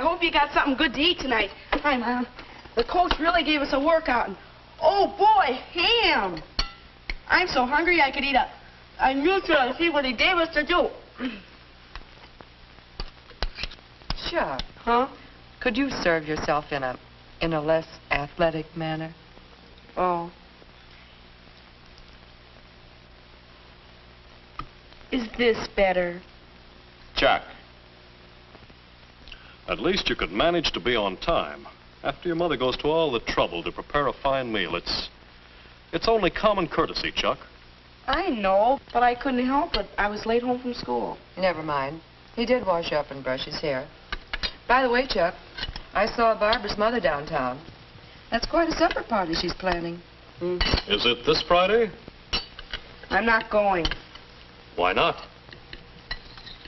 hope you got something good to eat tonight. Hi, Mom. The coach really gave us a workout. And, oh, boy, ham. I'm so hungry I could eat a neutral and see what he gave us to do. Chuck. Huh? Could you serve yourself in a less athletic manner? Oh. Is this better? Chuck. At least you could manage to be on time. After your mother goes to all the trouble to prepare a fine meal, it's only common courtesy, Chuck. I know, but I couldn't help it. I was late home from school. Never mind. He did wash up and brush his hair. By the way, Chuck, I saw Barbara's mother downtown. That's quite a supper party she's planning. Is it this Friday? I'm not going. Why not?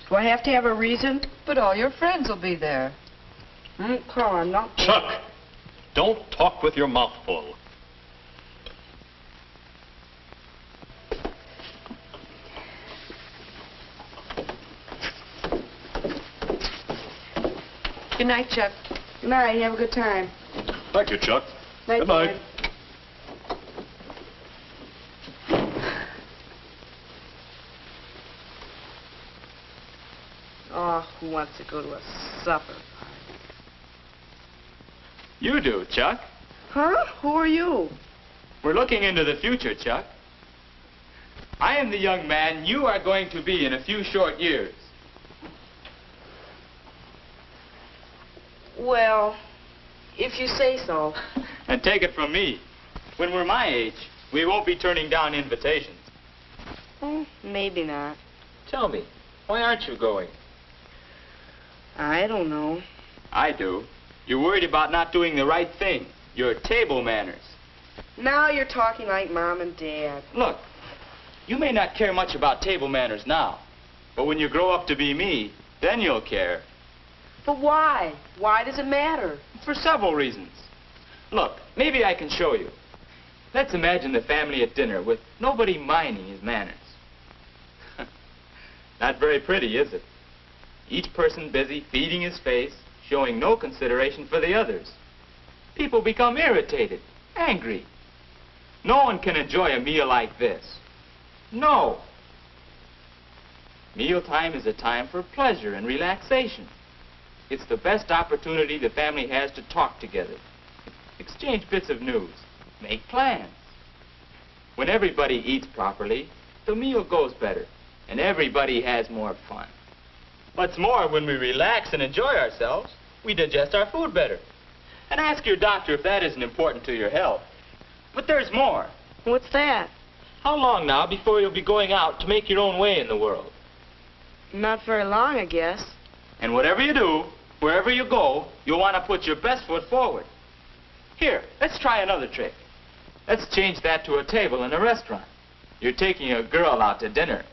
Do I have to have a reason? But all your friends will be there. Carl, I'm not going. Chuck, don't talk with your mouth full. Good night, Chuck. Good night. Have a good time. Thank you, Chuck. Night, Good night. Dad. Oh, who wants to go to a supper party? You do, Chuck. Huh? Who are you? We're looking into the future, Chuck. I am the young man you are going to be in a few short years. Well, if you say so. And take it from me, when we're my age, we won't be turning down invitations. Maybe not. Tell me, why aren't you going? I don't know. I do. You're worried about not doing the right thing. Your table manners. Now you're talking like Mom and Dad. Look, you may not care much about table manners now, but when you grow up to be me, then you'll care. But why? Why does it matter? For several reasons. Look, maybe I can show you. Let's imagine the family at dinner with nobody minding his manners. Not very pretty, is it? Each person busy feeding his face, showing no consideration for the others. People become irritated, angry. No one can enjoy a meal like this. No. Mealtime is a time for pleasure and relaxation. It's the best opportunity the family has to talk together, exchange bits of news, make plans. When everybody eats properly, the meal goes better, and everybody has more fun. What's more, when we relax and enjoy ourselves, we digest our food better. And ask your doctor if that isn't important to your health. But there's more. What's that? How long now before you'll be going out to make your own way in the world? Not very long, I guess. And whatever you do, wherever you go, you'll want to put your best foot forward. Here, let's try another trick. Let's change that to a table in a restaurant. You're taking a girl out to dinner.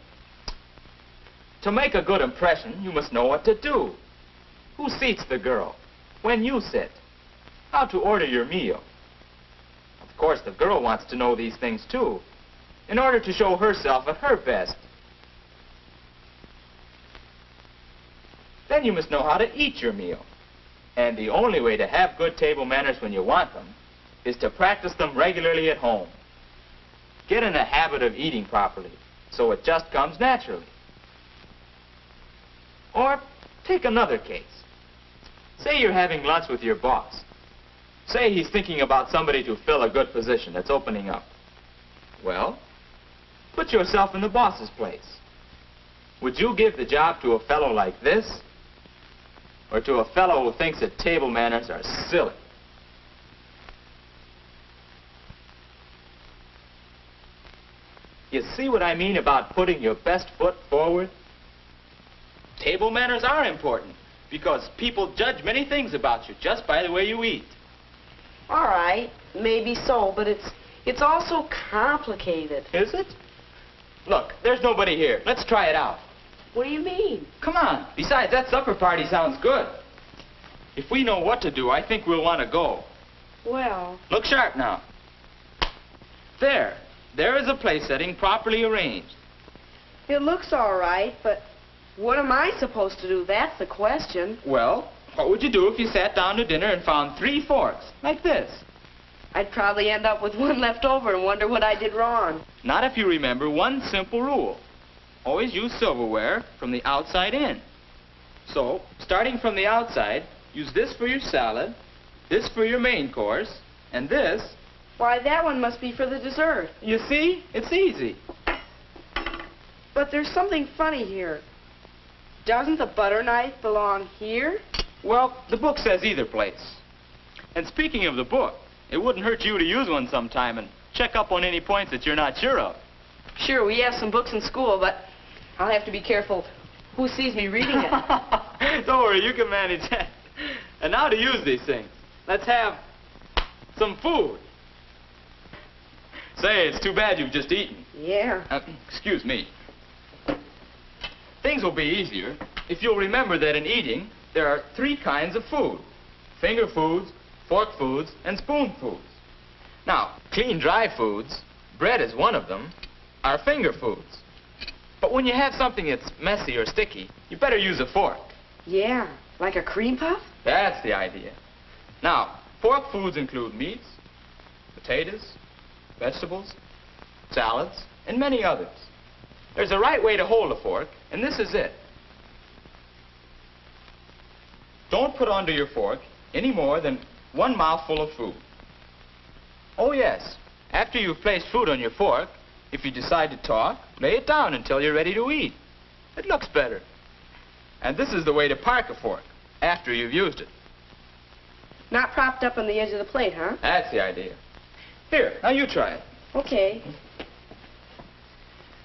To make a good impression, you must know what to do. Who seats the girl? When you sit? How to order your meal? Of course, the girl wants to know these things too, in order to show herself at her best. Then you must know how to eat your meal. And the only way to have good table manners when you want them is to practice them regularly at home. Get in a habit of eating properly, so it just comes naturally. Or take another case. Say you're having lunch with your boss. Say he's thinking about somebody to fill a good position that's opening up. Well, put yourself in the boss's place. Would you give the job to a fellow like this? Or to a fellow who thinks that table manners are silly? You see what I mean about putting your best foot forward? Table manners are important because people judge many things about you just by the way you eat. All right, maybe so, but it's also complicated. Is it? Look, there's nobody here. Let's try it out. What do you mean? Come on. Besides, that supper party sounds good. If we know what to do, I think we'll want to go. Well... Look sharp now. There. There is a place setting properly arranged. It looks all right, but what am I supposed to do? That's the question. Well, What would you do if you sat down to dinner and found 3 forks, like this? I'd probably end up with one left over and wonder what I did wrong. Not if you remember one simple rule. Always use silverware from the outside in. So, starting from the outside, use this for your salad, this for your main course, and this... Why, that one must be for the dessert. You see? It's easy. But there's something funny here. Doesn't the butter knife belong here? Well, the book says either place. And speaking of the book, it wouldn't hurt you to use one sometime and check up on any points that you're not sure of. Sure, we have some books in school, but I'll have to be careful who sees me reading it. Don't worry, you can manage that. And now to use these things. Let's have some food. Say, it's too bad you've just eaten. Yeah. Excuse me. Things will be easier if you'll remember that in eating, there are 3 kinds of food. Finger foods, fork foods, and spoon foods. Now, clean dry foods, bread is one of them, are finger foods. But when you have something that's messy or sticky, you better use a fork. Yeah, like a cream puff? That's the idea. Now, fork foods include meats, potatoes, vegetables, salads, and many others. There's a right way to hold a fork, and this is it. Don't put onto your fork any more than 1 mouthful of food. Oh yes, after you've placed food on your fork, if you decide to talk, lay it down until you're ready to eat. It looks better. And this is the way to park a fork, after you've used it. Not propped up on the edge of the plate, huh? That's the idea. Here, now you try it. Okay.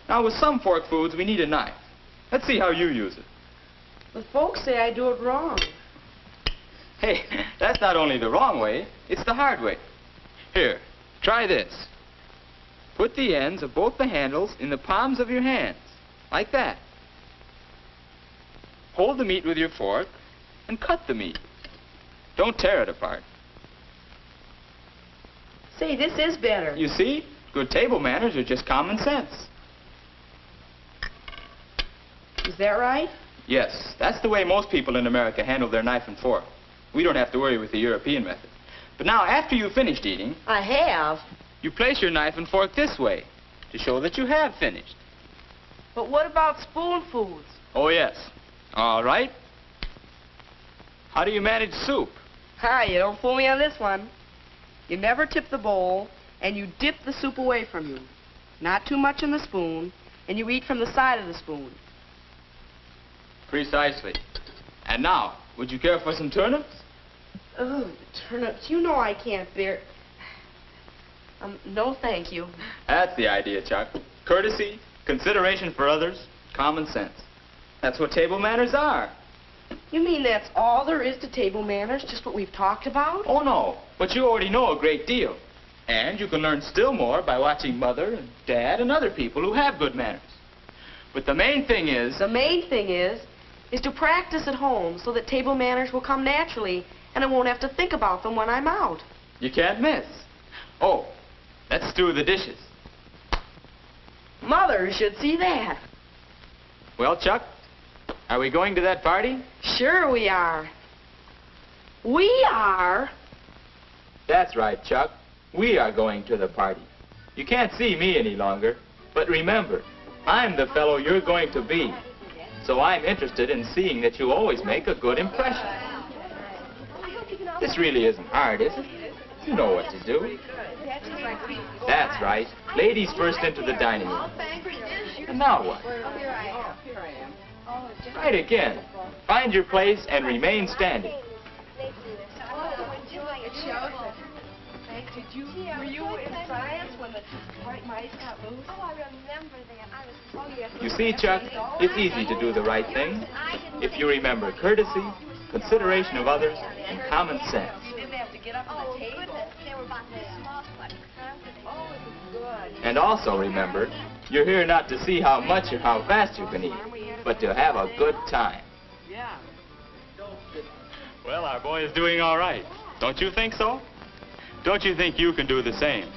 Now with some fork foods, we need a knife. Let's see how you use it. The folks say I do it wrong. Hey, that's not only the wrong way, it's the hard way. Here, try this. Put the ends of both the handles in the palms of your hands, like that. Hold the meat with your fork and cut the meat. Don't tear it apart. Say, this is better. You see? Good table manners are just common sense. Is that right? Yes, that's the way most people in America handle their knife and fork. We don't have to worry with the European method. But now, after you've finished eating, I have. you place your knife and fork this way to show that you have finished. But what about spoon foods? Oh, yes. All right. How do you manage soup? Hi, you don't fool me on this one. You never tip the bowl, and you dip the soup away from you. Not too much in the spoon, and you eat from the side of the spoon. Precisely. And now, would you care for some turnips? Oh, turnips. You know I can't bear... no thank you. That's the idea, Chuck. Courtesy, consideration for others, common sense. That's what table manners are. You mean that's all there is to table manners, just what we've talked about? Oh, no. But you already know a great deal. And you can learn still more by watching Mother and Dad and other people who have good manners. But the main thing is... The main thing is to practice at home so that table manners will come naturally and I won't have to think about them when I'm out. You can't miss. Oh, let's do the dishes. Mother should see that. Well, Chuck, are we going to that party? Sure we are. We are. That's right, Chuck. We are going to the party. You can't see me any longer, but remember, I'm the fellow you're going to be. So I'm interested in seeing that you always make a good impression. This really isn't hard, is it? You know what to do. That's right. Ladies first into the dining room. And now what? Right again. Find your place and remain standing. Were you in science when the white mice got loose? Oh, I remember that. I was... Oh, yes. You see, Chuck, it's easy to do the right thing if you remember courtesy, consideration of others, and common sense. You didn't have to get up Oh, on the table. goodness. They were about this small, like confident. Oh, it was good. And also remember, you're here not to see how much or how fast you can eat, but to have a good time. Yeah. Well, our boy is doing all right. Don't you think so? Don't you think you can do the same?